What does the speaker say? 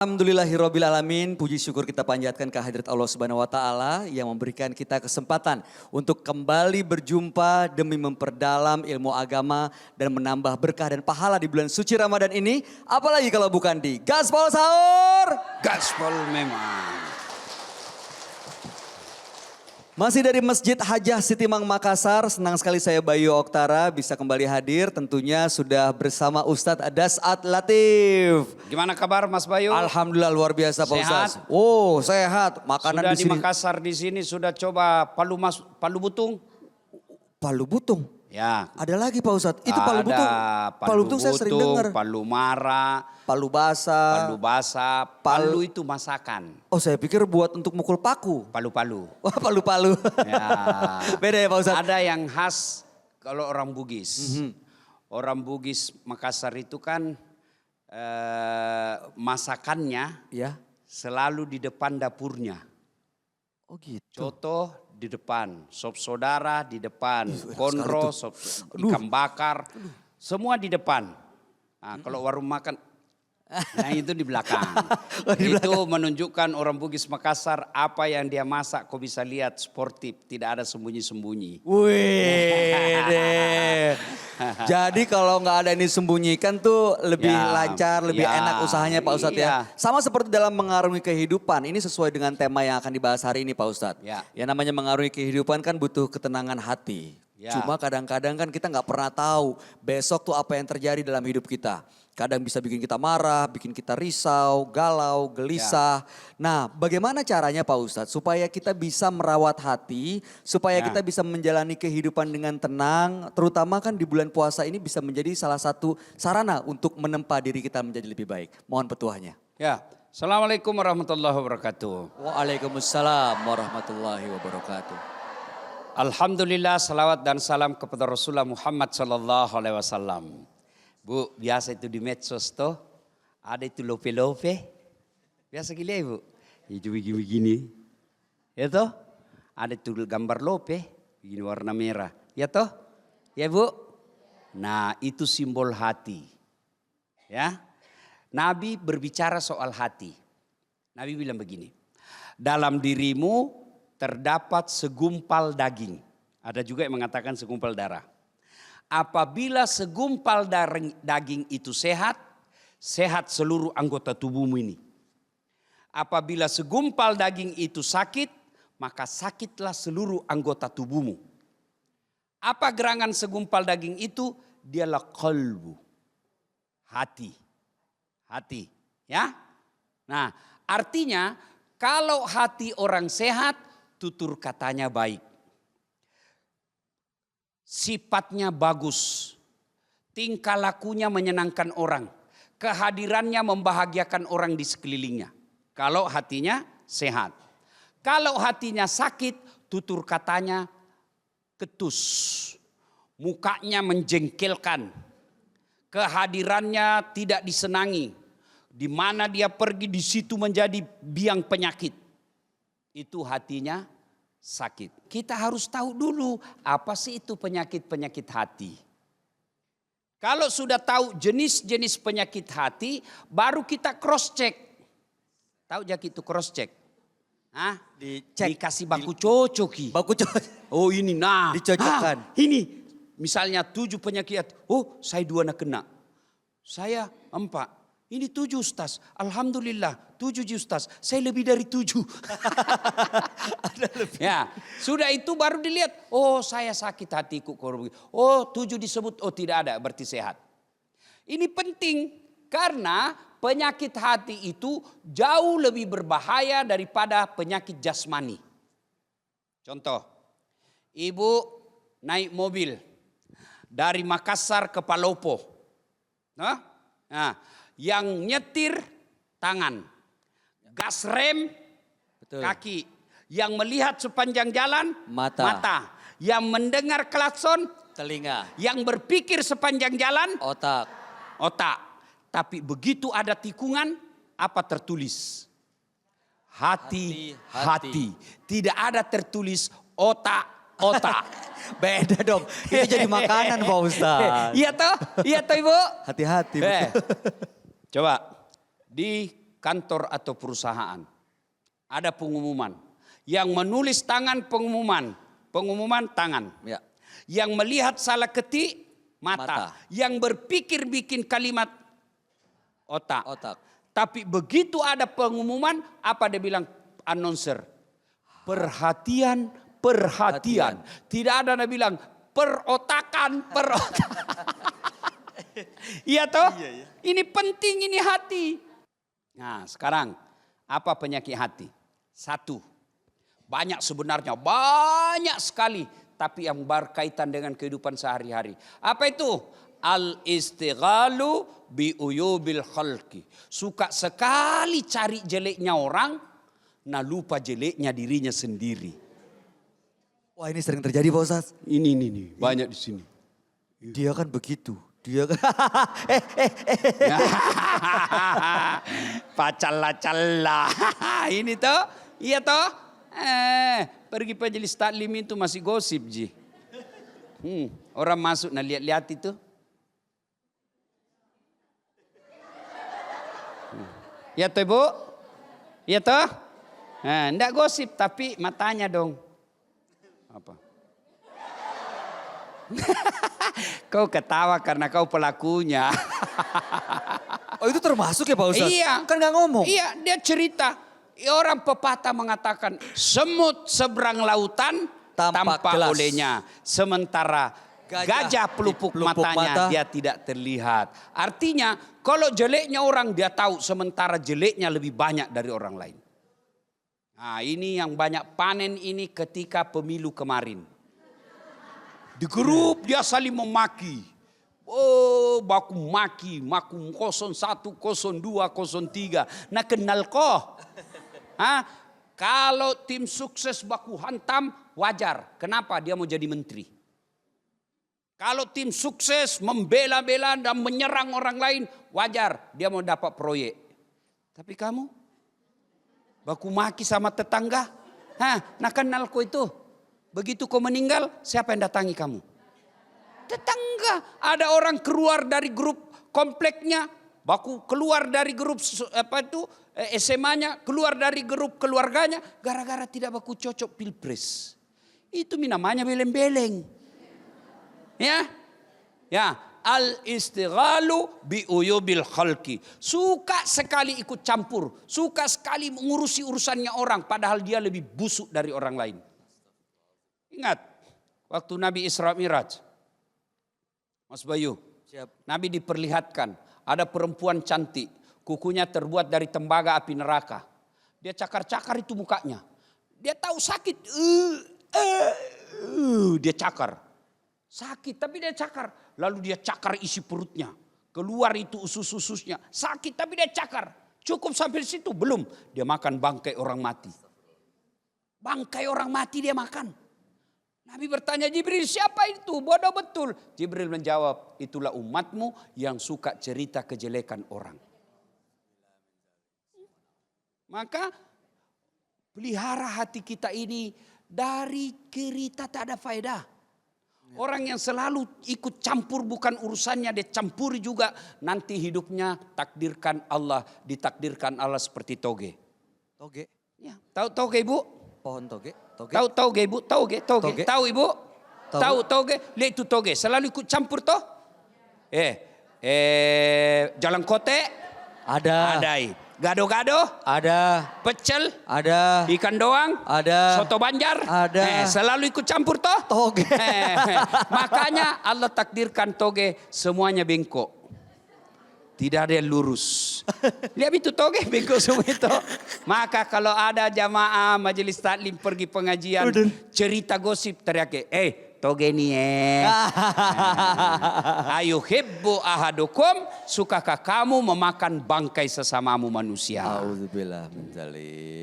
Alhamdulillahirrabbilalamin, puji syukur kita panjatkan kehadirat Allah Subhanahu wa Ta'ala yang memberikan kita kesempatan untuk kembali berjumpa demi memperdalam ilmu agama dan menambah berkah dan pahala di bulan suci Ramadan ini. Apalagi kalau bukan di Gaspol Sahur. Gaspol memang. Masih dari Masjid Hajah Sitimang Makassar, senang sekali saya Bayu Oktara bisa kembali hadir. Tentunya sudah bersama Ustadz Dasat Latif. Gimana kabar Mas Bayu? Alhamdulillah luar biasa Pak Sehat? Ustadz. Oh sehat, makanan Sudah di di sini. Makassar di sini sudah coba palu butung? Palu butung. Ya. Ada lagi Pak Ustadz, itu palu Ada butung. Palu butung saya sering dengar. Palu mara, Palu basah. palu basah, palu itu masakan. Oh saya pikir buat untuk mukul paku. Palu-palu. Wah palu-palu. Ya. Beda ya Pak Ustadz. Ada yang khas kalau orang Bugis. Orang Bugis Makassar itu kan masakannya Ya. selalu di depan dapurnya. Oh gitu. Coto di depan, sop saudara di depan, enak konro, sekali sop ikan bakar, semua di depan. Nah, kalau warung makan, nah itu di belakang. Oh, di Itu menunjukkan orang Bugis Makassar apa yang dia masak kau bisa lihat sportif, tidak ada sembunyi-sembunyi. Wih deh. Jadi kalau nggak ada yang disembunyikan tuh lebih Ya, lancar, lebih ya, enak usahanya Pak Ustadz ya. iya. Sama seperti dalam mengarungi kehidupan, ini sesuai dengan tema yang akan dibahas hari ini Pak Ustadz. Ya. Yang namanya mengarungi kehidupan kan butuh ketenangan hati. Ya. Cuma kadang-kadang kan kita nggak pernah tahu besok tuh apa yang terjadi dalam hidup kita. Kadang bisa bikin kita marah, bikin kita risau, galau, gelisah. Nah bagaimana caranya Pak Ustadz supaya kita bisa merawat hati, supaya Ya. kita bisa menjalani kehidupan dengan tenang. Terutama kan di bulan puasa ini bisa menjadi salah satu sarana untuk menempa diri kita menjadi lebih baik. Mohon petuahnya. Ya, Assalamualaikum warahmatullahi wabarakatuh. Waalaikumsalam warahmatullahi wabarakatuh. Alhamdulillah, salawat dan salam kepada Rasulullah Muhammad sallallahu alaihi wasallam. Bu, biasa itu di medsos toh, ada itu lope-lope. Biasa gila Ibu. Itu begini-begini. Ya toh? Ada itu gambar lope, begini warna merah. Ya toh? Ya Bu? Nah, itu simbol hati. Ya. Nabi berbicara soal hati. Nabi bilang begini. Dalam dirimu terdapat segumpal daging. Ada juga yang mengatakan segumpal darah. Apabila segumpal daging itu sehat, sehat seluruh anggota tubuhmu ini. Apabila segumpal daging itu sakit, maka sakitlah seluruh anggota tubuhmu. Apa gerangan segumpal daging itu? Dialah qalbu. Hati. Hati. Ya. Nah, artinya kalau hati orang sehat, tutur katanya baik. Sifatnya bagus, tingkah lakunya menyenangkan orang, kehadirannya membahagiakan orang di sekelilingnya. Kalau hatinya sehat. Kalau hatinya sakit, tutur katanya ketus, mukanya menjengkelkan, kehadirannya tidak disenangi. Di mana dia pergi di situ menjadi biang penyakit. Itu hatinya sakit. Kita harus tahu dulu apa sih itu penyakit-penyakit hati. Kalau sudah tahu jenis-jenis penyakit hati, baru kita cross check. Tahu jak itu cross check? Hah? Dicek. Dikasih baku cocoki. Baku cocok. Oh ini nah. Dicocokkan. Ini misalnya 7 penyakit. Oh saya 2 nak kena. Saya 4. Ini 7 Ustaz. Alhamdulillah 7 Ustaz. Saya lebih dari 7. Ada lebih. Ya, sudah itu baru dilihat. Oh saya sakit hatiku. Oh 7 disebut. Oh tidak ada berarti sehat. Ini penting karena penyakit hati itu jauh lebih berbahaya daripada penyakit jasmani. Contoh, ibu naik mobil dari Makassar ke Palopo. Nah, yang nyetir tangan, gas rem Betul. kaki, yang melihat sepanjang jalan Mata. yang mendengar klakson Telinga. yang berpikir sepanjang jalan Otak. otak. Tapi begitu ada tikungan apa tertulis? Hati. Tidak ada tertulis otak. Beda dong. Itu jadi makanan Pak Ustaz. Iya toh? Iya toh Ibu? Hati-hati. Coba di kantor atau perusahaan. Ada pengumuman. Yang menulis tangan pengumuman tangan. Ya. Yang melihat salah ketik mata. Yang berpikir bikin kalimat otak. Tapi begitu ada pengumuman, apa dia bilang announcer? Perhatian. Tidak ada dia bilang perotakan. Iya toh? Iya. Ini penting, ini hati. Nah sekarang apa penyakit hati? Satu, banyak sebenarnya, banyak sekali. Tapi yang berkaitan dengan kehidupan sehari-hari. Apa itu? Al-istighalu bi uyubil khalqi. Suka sekali cari jeleknya orang, nah lupa jeleknya dirinya sendiri. Wah ini sering terjadi Pak Ustadz. Ini banyak di sini. Dia kan begitu. Dia kan Pacalla. Ini toh, iya toh. Pergi majelis taklim itu masih gosip ji. Orang masuk nah lihat itu. Ya toh ibu, ya toh. Enggak gosip tapi matanya dong. Apa? Kau ketawa karena kau pelakunya. Oh itu termasuk ya Pak Ustadz? Iya. Kan gak ngomong. Iya dia cerita. Orang pepatah mengatakan semut seberang lautan tampak olehnya. Sementara gajah pelupuk matanya dia tidak terlihat. Artinya kalau jeleknya orang dia tahu sementara jeleknya lebih banyak dari orang lain. Nah ini yang banyak panen ini ketika pemilu kemarin. Di grup dia saling memaki. Oh, baku maki, maku 01, 02, 03. Nah kenal kok. Kalau tim sukses baku hantam, wajar. Kenapa? Dia mau jadi menteri. Kalau tim sukses membela-bela dan menyerang orang lain, wajar. Dia mau dapat proyek. Tapi kamu, baku maki sama tetangga. Nah kenal kok itu. Begitu kau meninggal, siapa yang datangi kamu? Tetangga. Ada orang keluar dari grup kompleknya, baku keluar dari grup SMA-nya, keluar dari grup keluarganya, gara-gara tidak baku cocok pilpres. Itu namanya beleng-beleng. Ya, al-istighalu bi uyubil khalqi. Suka sekali ikut campur, suka sekali mengurusi urusannya orang, padahal dia lebih busuk dari orang lain. Ingat, waktu Nabi Isra Miraj, Mas Bayu, Nabi diperlihatkan ada perempuan cantik, kukunya terbuat dari tembaga api neraka. Dia cakar-cakar itu mukanya. Dia tahu sakit, dia cakar. Sakit tapi dia cakar. Lalu dia cakar isi perutnya. Keluar itu usus-ususnya. Sakit tapi dia cakar. Cukup sampai situ? Belum. Dia makan bangkai orang mati. Bangkai orang mati dia makan. Nabi bertanya Jibril, siapa itu? Bodoh betul. Jibril menjawab, itulah umatmu yang suka cerita kejelekan orang. Maka pelihara hati kita ini dari cerita tak ada faedah. Orang yang selalu ikut campur bukan urusannya, dia campuri juga. Nanti hidupnya ditakdirkan Allah seperti toge. Toge? Ya, tahu toge ibu? Pohon toge? Tahu toge ibu? Toge. Tahu ibu? Tahu toge? Lihat itu toge. Selalu ikut campur toh? Jalan kote? Ada. Gado-gado? Ada. Pecel? Ada. Ikan doang? Ada. Soto Banjar? Ada. Selalu ikut campur toh? Toge. Makanya Allah takdirkan toge semuanya bengkok. Tidak ada yang lurus. Lihat itu toge bengkok semua itu. Maka kalau ada jamaah majelis taklim pergi pengajian, cerita gosip teriak, toge nih ayuhibbu ahadukum, sukakah kamu memakan bangkai sesamamu manusia? Auzubillah min dzalik.